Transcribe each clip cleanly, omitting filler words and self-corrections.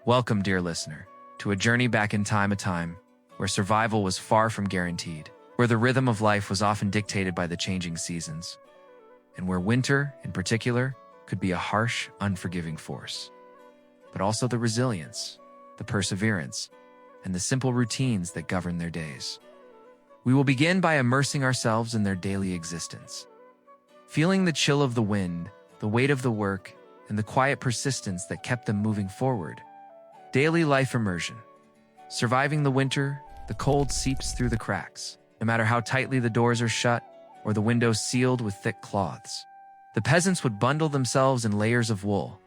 Welcome, dear listener, to a journey back in time, a time where survival was far from guaranteed, where the rhythm of life was often dictated by the changing seasons, and where winter, in particular, could be a harsh, unforgiving force. But also the resilience, the perseverance, and the simple routines that govern their days. We will begin by immersing ourselves in their daily existence, feeling the chill of the wind, the weight of the work, and the quiet persistence that kept them moving forward. Daily life immersion. Surviving the winter, the cold seeps through the cracks, no matter how tightly the doors are shut or the windows sealed with thick cloths. The peasants would bundle themselves in layers of wool,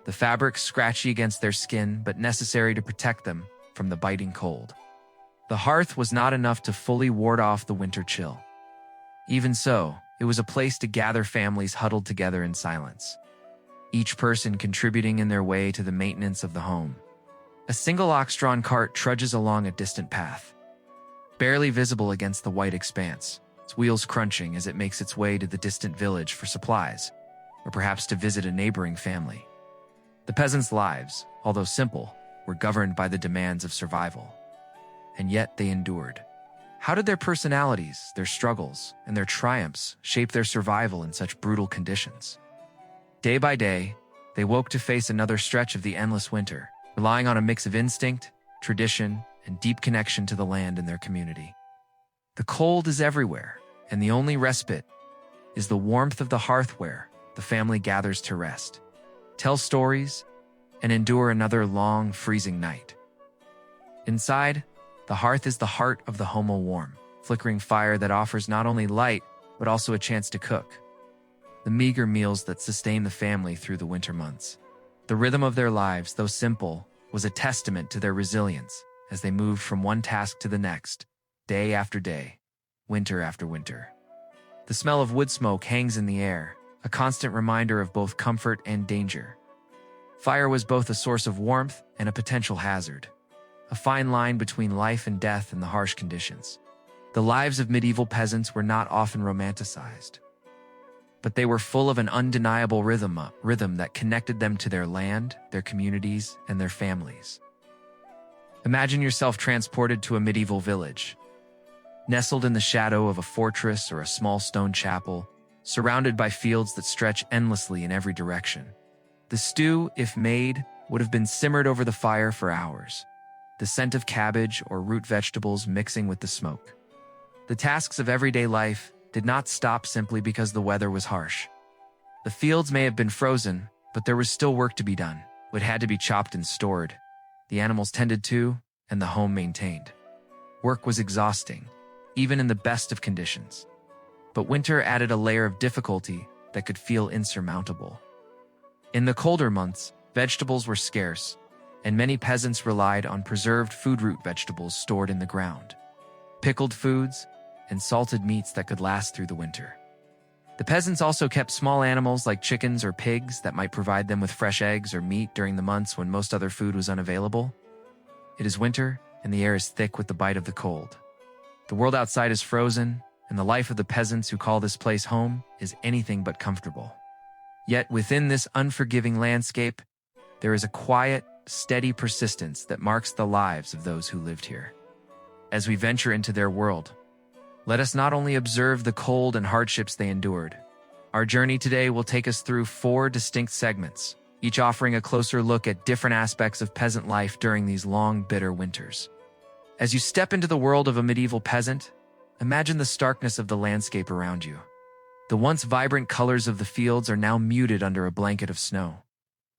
the fabric scratchy against their skin but necessary to protect them from the biting cold. The hearth was not enough to fully ward off the winter chill. Even so, it was a place to gather families huddled together in silence, each person contributing in their way to the maintenance of the home. A single ox-drawn cart trudges along a distant path, barely visible against the white expanse, its wheels crunching as it makes its way to the distant village for supplies, or perhaps to visit a neighboring family. The peasants' lives, although simple, were governed by the demands of survival. And yet they endured. How did their personalities, their struggles, and their triumphs shape their survival in such brutal conditions? Day by day, they woke to face another stretch of the endless winter, relying on a mix of instinct, tradition, and deep connection to the land and their community. The cold is everywhere, and the only respite is the warmth of the hearth where the family gathers to rest, tell stories, and endure another long, freezing night. Inside, the hearth is the heart of the home, a warm, flickering fire that offers not only light, but also a chance to cook the meager meals that sustain the family through the winter months. The rhythm of their lives, though simple, was a testament to their resilience as they moved from one task to the next, day after day, winter after winter. The smell of wood smoke hangs in the air, a constant reminder of both comfort and danger. Fire was both a source of warmth and a potential hazard, a fine line between life and death in the harsh conditions. The lives of medieval peasants were not often romanticized, but they were full of an undeniable rhythm that connected them to their land, their communities, and their families. Imagine yourself transported to a medieval village, nestled in the shadow of a fortress or a small stone chapel, surrounded by fields that stretch endlessly in every direction. The stew, if made, would have been simmered over the fire for hours, the scent of cabbage or root vegetables mixing with the smoke. The tasks of everyday life did not stop simply because the weather was harsh. The fields may have been frozen, but there was still work to be done. Wood had to be chopped and stored, the animals tended to, and the home maintained. Work was exhausting, even in the best of conditions. But winter added a layer of difficulty that could feel insurmountable. In the colder months, vegetables were scarce, and many peasants relied on preserved food root vegetables stored in the ground, pickled foods, and salted meats that could last through the winter. The peasants also kept small animals like chickens or pigs that might provide them with fresh eggs or meat during the months when most other food was unavailable. It is winter, and the air is thick with the bite of the cold. The world outside is frozen, and the life of the peasants who call this place home is anything but comfortable. Yet within this unforgiving landscape, there is a quiet, steady persistence that marks the lives of those who lived here. As we venture into their world, let us not only observe the cold and hardships they endured. Our journey today will take us through 4 distinct segments, each offering a closer look at different aspects of peasant life during these long, bitter winters. As you step into the world of a medieval peasant, imagine the starkness of the landscape around you. The once vibrant colors of the fields are now muted under a blanket of snow.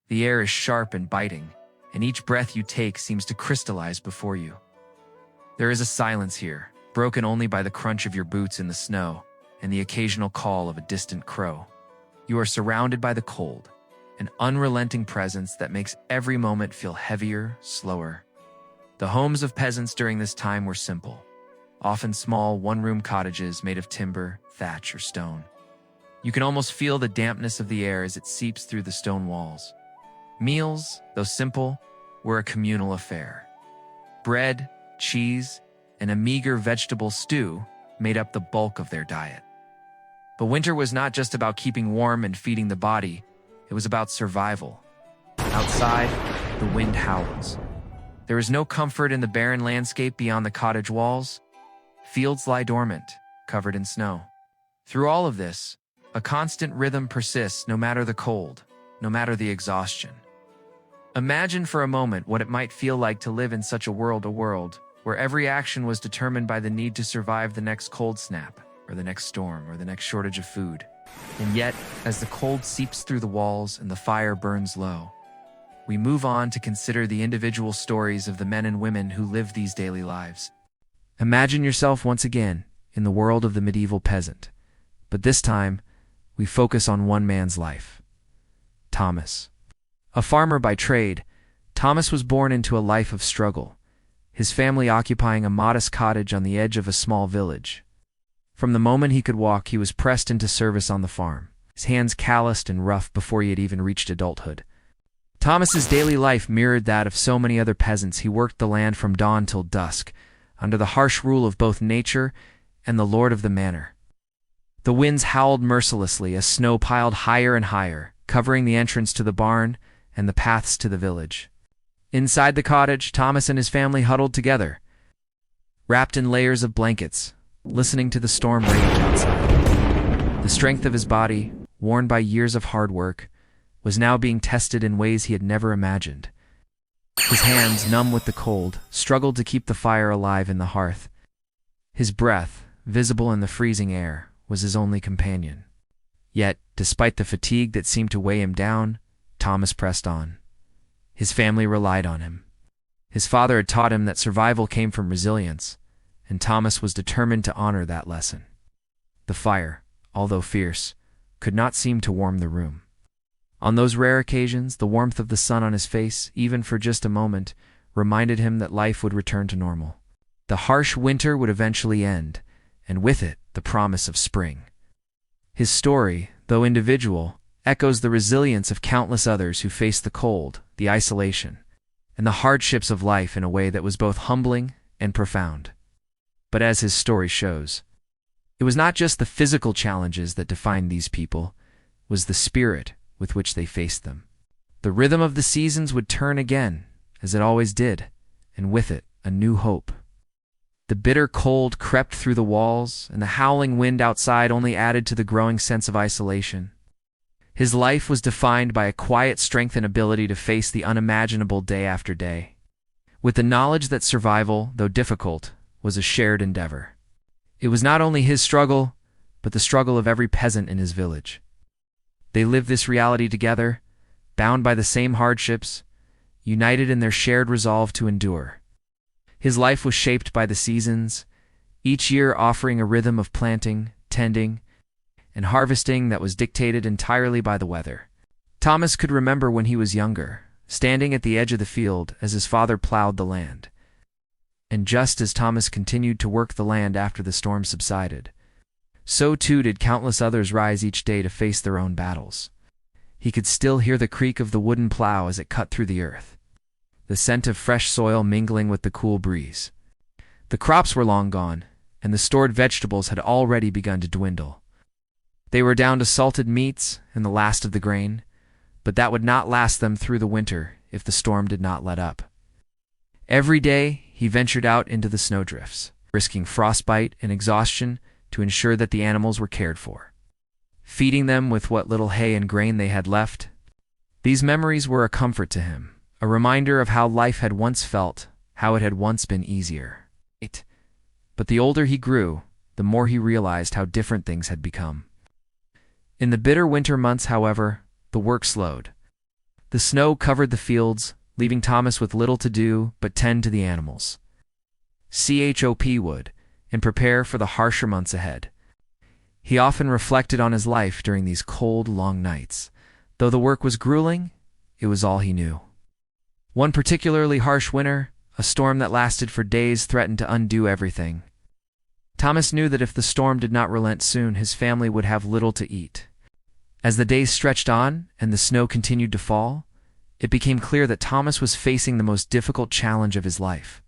The air is sharp and biting, and each breath you take seems to crystallize before you. There is a silence here, broken only by the crunch of your boots in the snow and the occasional call of a distant crow. You are surrounded by the cold, an unrelenting presence that makes every moment feel heavier, slower. The homes of peasants during this time were simple, often small one-room cottages made of timber, thatch, or stone. You can almost feel the dampness of the air as it seeps through the stone walls. Meals, though simple, were a communal affair. Bread, cheese, and a meager vegetable stew made up the bulk of their diet. But winter was not just about keeping warm and feeding the body, it was about survival. Outside, the wind howls. There is no comfort in the barren landscape beyond the cottage walls. Fields lie dormant, covered in snow. Through all of this, a constant rhythm persists no matter the cold, no matter the exhaustion. Imagine for a moment what it might feel like to live in such a world where every action was determined by the need to survive the next cold snap, or the next storm, or the next shortage of food. And yet, as the cold seeps through the walls and the fire burns low, we move on to consider the individual stories of the men and women who live these daily lives. Imagine yourself once again in the world of the medieval peasant, but this time, we focus on one man's life. Thomas. A farmer by trade, Thomas was born into a life of struggle, his family occupying a modest cottage on the edge of a small village. From the moment he could walk, he was pressed into service on the farm, his hands calloused and rough before he had even reached adulthood. Thomas's daily life mirrored that of so many other peasants. He worked the land from dawn till dusk, under the harsh rule of both nature and the lord of the manor. The winds howled mercilessly as snow piled higher and higher, covering the entrance to the barn and the paths to the village. Inside the cottage, Thomas and his family huddled together, wrapped in layers of blankets, listening to the storm rage outside. The strength of his body, worn by years of hard work, was now being tested in ways he had never imagined. His hands, numb with the cold, struggled to keep the fire alive in the hearth. His breath, visible in the freezing air, was his only companion. Yet, despite the fatigue that seemed to weigh him down, Thomas pressed on. His family relied on him. His father had taught him that survival came from resilience, and Thomas was determined to honor that lesson. The fire, although fierce, could not seem to warm the room. On those rare occasions, the warmth of the sun on his face, even for just a moment, reminded him that life would return to normal. The harsh winter would eventually end, and with it, the promise of spring. His story, though individual, echoes the resilience of countless others who faced the cold, the isolation, and the hardships of life in a way that was both humbling and profound. But as his story shows, it was not just the physical challenges that defined these people, it was the spirit with which they faced them. The rhythm of the seasons would turn again, as it always did, and with it, a new hope. The bitter cold crept through the walls, and the howling wind outside only added to the growing sense of isolation. His life was defined by a quiet strength and ability to face the unimaginable day after day, with the knowledge that survival, though difficult, was a shared endeavor. It was not only his struggle, but the struggle of every peasant in his village. They lived this reality together, bound by the same hardships, united in their shared resolve to endure. His life was shaped by the seasons, each year offering a rhythm of planting, tending, and harvesting that was dictated entirely by the weather. Thomas could remember when he was younger, standing at the edge of the field as his father plowed the land. And just as Thomas continued to work the land after the storm subsided, so too did countless others rise each day to face their own battles. He could still hear the creak of the wooden plow as it cut through the earth, the scent of fresh soil mingling with the cool breeze. The crops were long gone, and the stored vegetables had already begun to dwindle. They were down to salted meats and the last of the grain, but that would not last them through the winter if the storm did not let up. Every day, he ventured out into the snowdrifts, risking frostbite and exhaustion to ensure that the animals were cared for, feeding them with what little hay and grain they had left. These memories were a comfort to him, a reminder of how life had once felt, how it had once been easier. But the older he grew, the more he realized how different things had become. In the bitter winter months, however, the work slowed. The snow covered the fields, leaving Thomas with little to do but tend to the animals. CHOP would, and prepare for the harsher months ahead. He often reflected on his life during these cold, long nights. Though the work was grueling, it was all he knew. One particularly harsh winter, a storm that lasted for days, threatened to undo everything. Thomas knew that if the storm did not relent soon, his family would have little to eat. As the days stretched on and the snow continued to fall, it became clear that Thomas was facing the most difficult challenge of his life.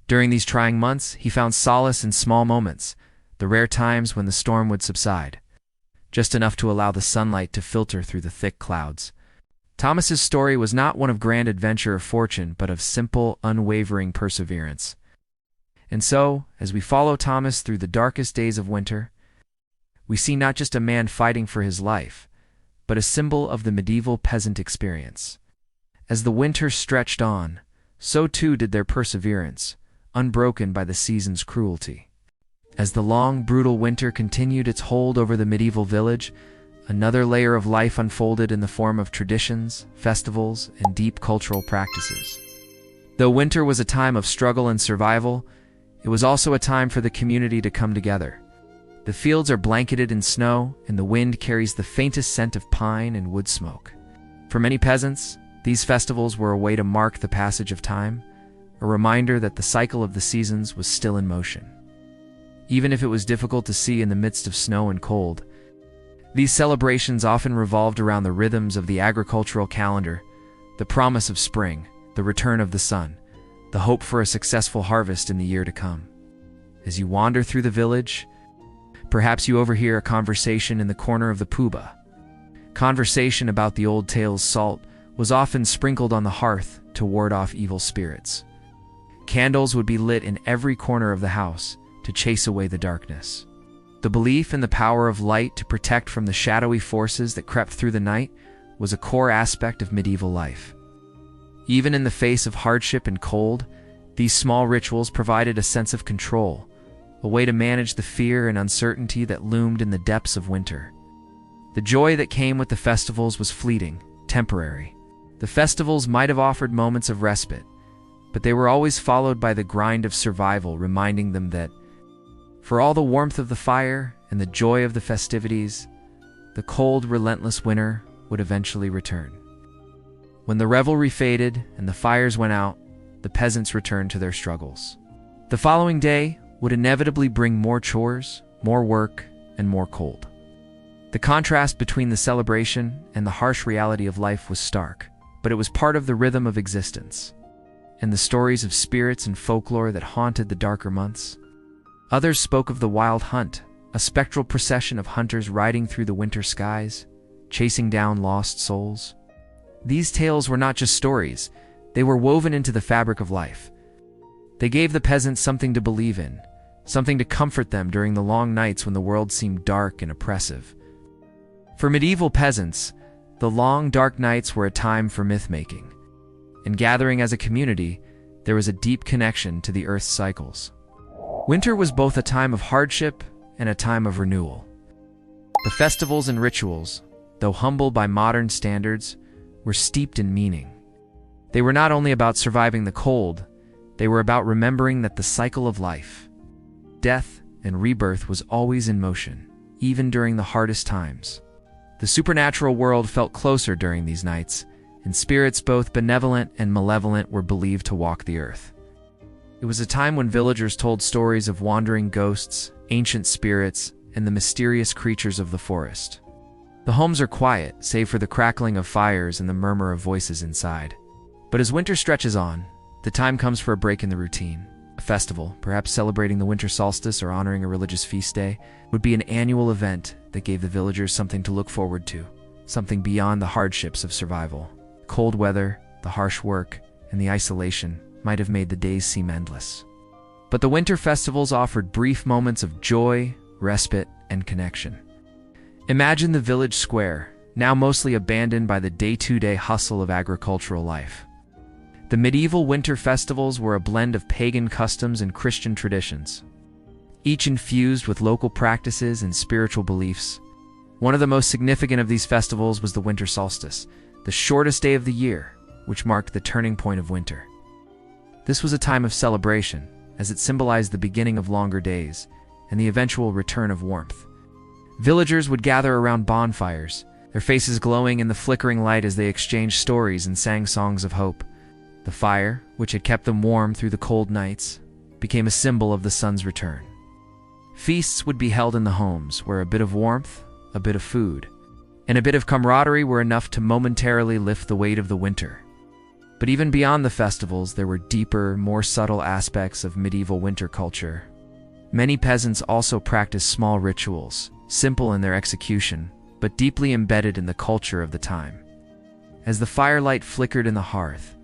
During these trying months, he found solace in small moments, the rare times when the storm would subside, just enough to allow the sunlight to filter through the thick clouds. Thomas's story was not one of grand adventure or fortune, but of simple, unwavering perseverance. And so, as we follow Thomas through the darkest days of winter, we see not just a man fighting for his life, but a symbol of the medieval peasant experience. As the winter stretched on, so too did their perseverance, unbroken by the season's cruelty. As the long, brutal winter continued its hold over the medieval village, another layer of life unfolded in the form of traditions, festivals, and deep cultural practices. Though winter was a time of struggle and survival, it was also a time for the community to come together. The fields are blanketed in snow, and the wind carries the faintest scent of pine and wood smoke. For many peasants, these festivals were a way to mark the passage of time, a reminder that the cycle of the seasons was still in motion. Even if it was difficult to see in the midst of snow and cold, these celebrations often revolved around the rhythms of the agricultural calendar, the promise of spring, the return of the sun, the hope for a successful harvest in the year to come. As you wander through the village, perhaps you overhear a conversation in the corner of the puba. Conversation about the old tale's salt was often sprinkled on the hearth to ward off evil spirits. Candles would be lit in every corner of the house to chase away the darkness. The belief in the power of light to protect from the shadowy forces that crept through the night was a core aspect of medieval life. Even in the face of hardship and cold, these small rituals provided a sense of control, a way to manage the fear and uncertainty that loomed in the depths of winter. The joy that came with the festivals was fleeting, temporary. The festivals might have offered moments of respite, but they were always followed by the grind of survival, reminding them that, for all the warmth of the fire and the joy of the festivities, the cold, relentless winter would eventually return. When the revelry faded and the fires went out, the peasants returned to their struggles. The following day would inevitably bring more chores, more work, and more cold. The contrast between the celebration and the harsh reality of life was stark, but it was part of the rhythm of existence. And the stories of spirits and folklore that haunted the darker months. Others spoke of the wild hunt, a spectral procession of hunters riding through the winter skies, chasing down lost souls. These tales were not just stories, they were woven into the fabric of life. They gave the peasants something to believe in, something to comfort them during the long nights when the world seemed dark and oppressive. For medieval peasants, the long, dark nights were a time for myth-making. In gathering as a community, there was a deep connection to the earth's cycles. Winter was both a time of hardship and a time of renewal. The festivals and rituals, though humble by modern standards, were steeped in meaning. They were not only about surviving the cold, they were about remembering that the cycle of life, death, and rebirth was always in motion, even during the hardest times. The supernatural world felt closer during these nights, and spirits both benevolent and malevolent were believed to walk the earth. It was a time when villagers told stories of wandering ghosts, ancient spirits, and the mysterious creatures of the forest. The homes are quiet, save for the crackling of fires and the murmur of voices inside. But as winter stretches on, the time comes for a break in the routine. A festival, perhaps celebrating the winter solstice or honoring a religious feast day, would be an annual event that gave the villagers something to look forward to, something beyond the hardships of survival. Cold weather, the harsh work, and the isolation might have made the days seem endless. But the winter festivals offered brief moments of joy, respite, and connection. Imagine the village square, now mostly abandoned by the day-to-day hustle of agricultural life. The medieval winter festivals were a blend of pagan customs and Christian traditions, each infused with local practices and spiritual beliefs. One of the most significant of these festivals was the winter solstice, the shortest day of the year, which marked the turning point of winter. This was a time of celebration, as it symbolized the beginning of longer days and the eventual return of warmth. Villagers would gather around bonfires, their faces glowing in the flickering light as they exchanged stories and sang songs of hope. The fire, which had kept them warm through the cold nights, became a symbol of the sun's return. Feasts would be held in the homes, where a bit of warmth, a bit of food, and a bit of camaraderie were enough to momentarily lift the weight of the winter. But even beyond the festivals, there were deeper, more subtle aspects of medieval winter culture. Many peasants also practiced small rituals, simple in their execution, but deeply embedded in the culture of the time. As the firelight flickered in the hearth,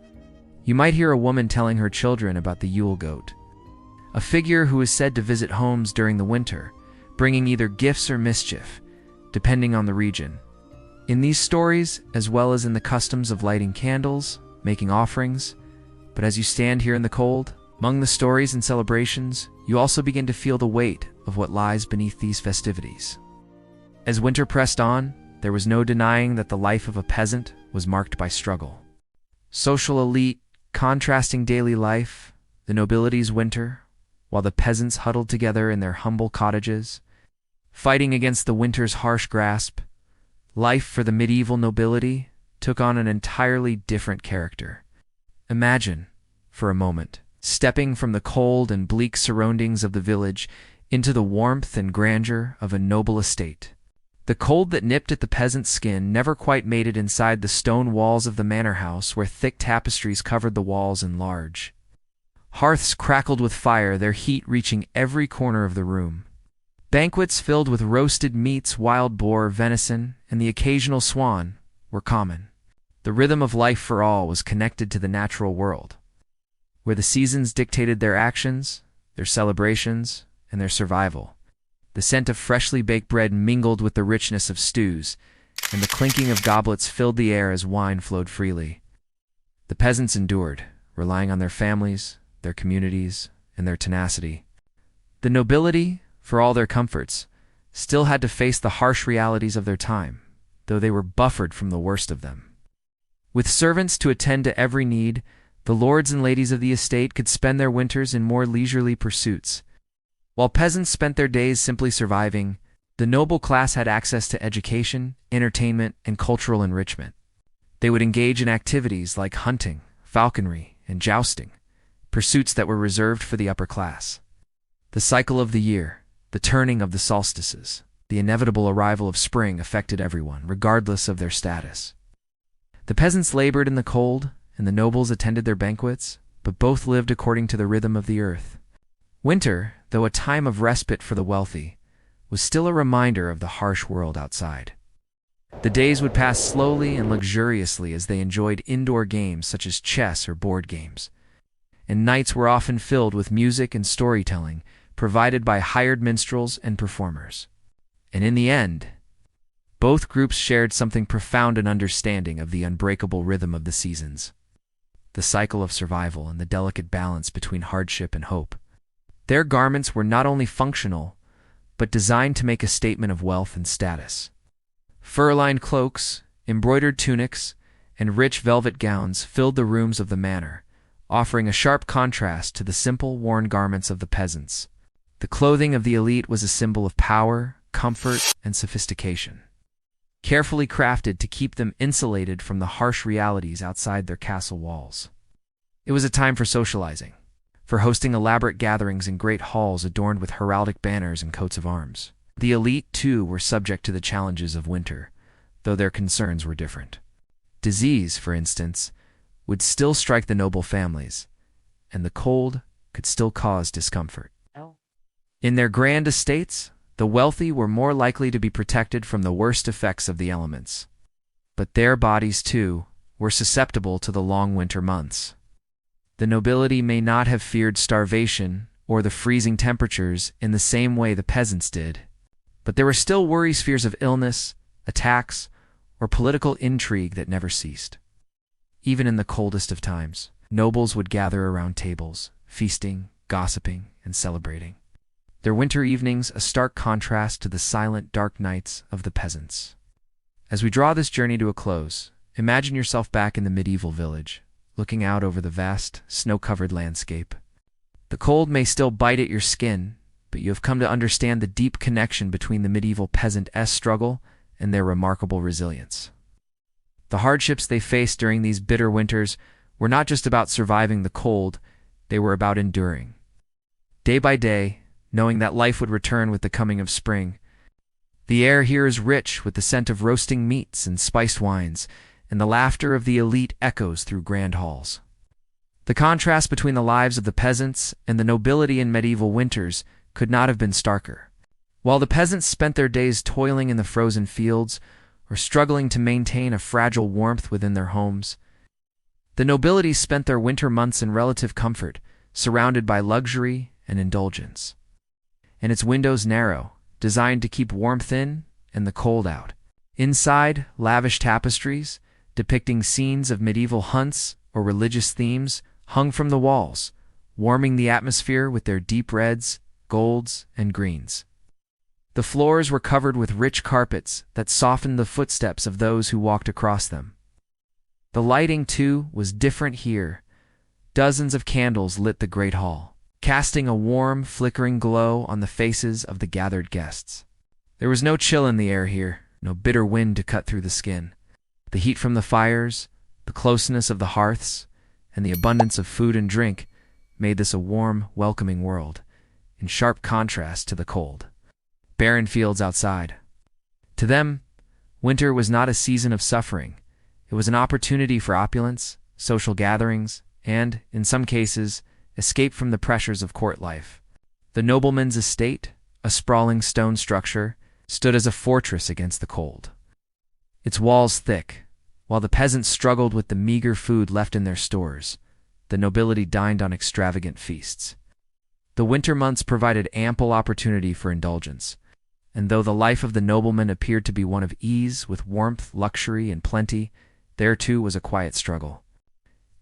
you might hear a woman telling her children about the Yule goat, a figure who is said to visit homes during the winter, bringing either gifts or mischief, depending on the region. In these stories, as well as in the customs of lighting candles, making offerings, but as you stand here in the cold, among the stories and celebrations, you also begin to feel the weight of what lies beneath these festivities. As winter pressed on, there was no denying that the life of a peasant was marked by struggle. Social elite, contrasting daily life, the nobility's winter, while the peasants huddled together in their humble cottages, fighting against the winter's harsh grasp. Life for the medieval nobility took on an entirely different character. Imagine, for a moment, stepping from the cold and bleak surroundings of the village into the warmth and grandeur of a noble estate. The cold that nipped at the peasant's skin never quite made it inside the stone walls of the manor house, where thick tapestries covered the walls and large hearths crackled with fire, their heat reaching every corner of the room. Banquets filled with roasted meats, wild boar, venison, and the occasional swan were common. The rhythm of life for all was connected to the natural world, where the seasons dictated their actions, their celebrations, and their survival. The scent of freshly baked bread mingled with the richness of stews, and the clinking of goblets filled the air as wine flowed freely. The peasants endured, relying on their families, their communities, and their tenacity. The nobility, for all their comforts, still had to face the harsh realities of their time, though they were buffered from the worst of them. With servants to attend to every need, the lords and ladies of the estate could spend their winters in more leisurely pursuits. While peasants spent their days simply surviving, the noble class had access to education, entertainment, and cultural enrichment. They would engage in activities like hunting, falconry, and jousting, pursuits that were reserved for the upper class. The cycle of the year, the turning of the solstices, the inevitable arrival of spring affected everyone, regardless of their status. The peasants labored in the cold, and the nobles attended their banquets, but both lived according to the rhythm of the earth. Winter, though a time of respite for the wealthy, was still a reminder of the harsh world outside. The days would pass slowly and luxuriously as they enjoyed indoor games such as chess or board games, and nights were often filled with music and storytelling provided by hired minstrels and performers. And in the end, both groups shared something profound: an understanding of the unbreakable rhythm of the seasons, the cycle of survival, and the delicate balance between hardship and hope. Their garments were not only functional, but designed to make a statement of wealth and status. Fur-lined cloaks, embroidered tunics, and rich velvet gowns filled the rooms of the manor, offering a sharp contrast to the simple, worn garments of the peasants. The clothing of the elite was a symbol of power, comfort, and sophistication, carefully crafted to keep them insulated from the harsh realities outside their castle walls. It was a time for socializing, for hosting elaborate gatherings in great halls adorned with heraldic banners and coats of arms. The elite, too, were subject to the challenges of winter, though their concerns were different. Disease, for instance, would still strike the noble families, and the cold could still cause discomfort. In their grand estates, the wealthy were more likely to be protected from the worst effects of the elements. But their bodies, too, were susceptible to the long winter months. The nobility may not have feared starvation or the freezing temperatures in the same way the peasants did, but there were still worries, fears of illness, attacks, or political intrigue that never ceased. Even in the coldest of times, nobles would gather around tables, feasting, gossiping, and celebrating. Their winter evenings a stark contrast to the silent, dark nights of the peasants. As we draw this journey to a close, imagine yourself back in the medieval village, looking out over the vast, snow-covered landscape. The cold may still bite at your skin, but you have come to understand the deep connection between the medieval peasant's struggle and their remarkable resilience. The hardships they faced during these bitter winters were not just about surviving the cold, they were about enduring. Day by day, knowing that life would return with the coming of spring. The air here is rich with the scent of roasting meats and spiced wines, and the laughter of the elite echoes through grand halls. The contrast between the lives of the peasants and the nobility in medieval winters could not have been starker. While the peasants spent their days toiling in the frozen fields or struggling to maintain a fragile warmth within their homes. The nobility spent their winter months in relative comfort, surrounded by luxury and indulgence. And its windows narrow, designed to keep warmth in and the cold out. Inside, lavish tapestries, depicting scenes of medieval hunts or religious themes, hung from the walls, warming the atmosphere with their deep reds, golds, and greens. The floors were covered with rich carpets that softened the footsteps of those who walked across them. The lighting, too, was different here. Dozens of candles lit the great hall, casting a warm, flickering glow on the faces of the gathered guests. There was no chill in the air here, no bitter wind to cut through the skin. The heat from the fires, the closeness of the hearths, and the abundance of food and drink made this a warm, welcoming world, in sharp contrast to the cold, barren fields outside. To them, winter was not a season of suffering. It was an opportunity for opulence, social gatherings, and, in some cases, escape from the pressures of court life. The nobleman's estate, a sprawling stone structure, stood as a fortress against the cold. Its walls thick, while the peasants struggled with the meager food left in their stores, the nobility dined on extravagant feasts. The winter months provided ample opportunity for indulgence, and though the life of the nobleman appeared to be one of ease with warmth, luxury, and plenty, there too was a quiet struggle.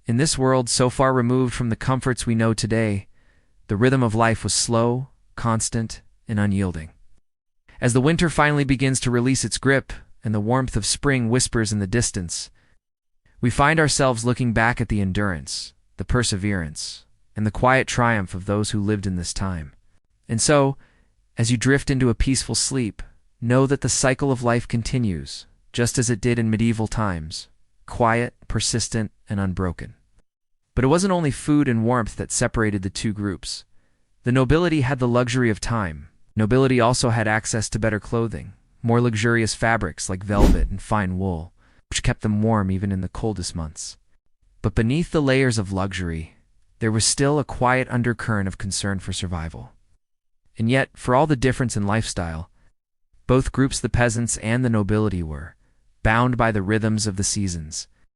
In this world so far removed from the comforts we know today, the rhythm of life was slow, constant, and unyielding. As the winter finally begins to release its grip and the warmth of spring whispers in the distance, we find ourselves looking back at the endurance, the perseverance, and the quiet triumph of those who lived in this time. And so, as you drift into a peaceful sleep, know that the cycle of life continues, just as it did in medieval times, quiet, persistent, and unbroken. But it wasn't only food and warmth that separated the two groups. The nobility had the luxury of time. Nobility also had access to better clothing, more luxurious fabrics like velvet and fine wool, which kept them warm even in the coldest months. But beneath the layers of luxury, there was still a quiet undercurrent of concern for survival. And yet, for all the difference in lifestyle, both groups, the peasants and the nobility, were bound by the rhythms of the seasons,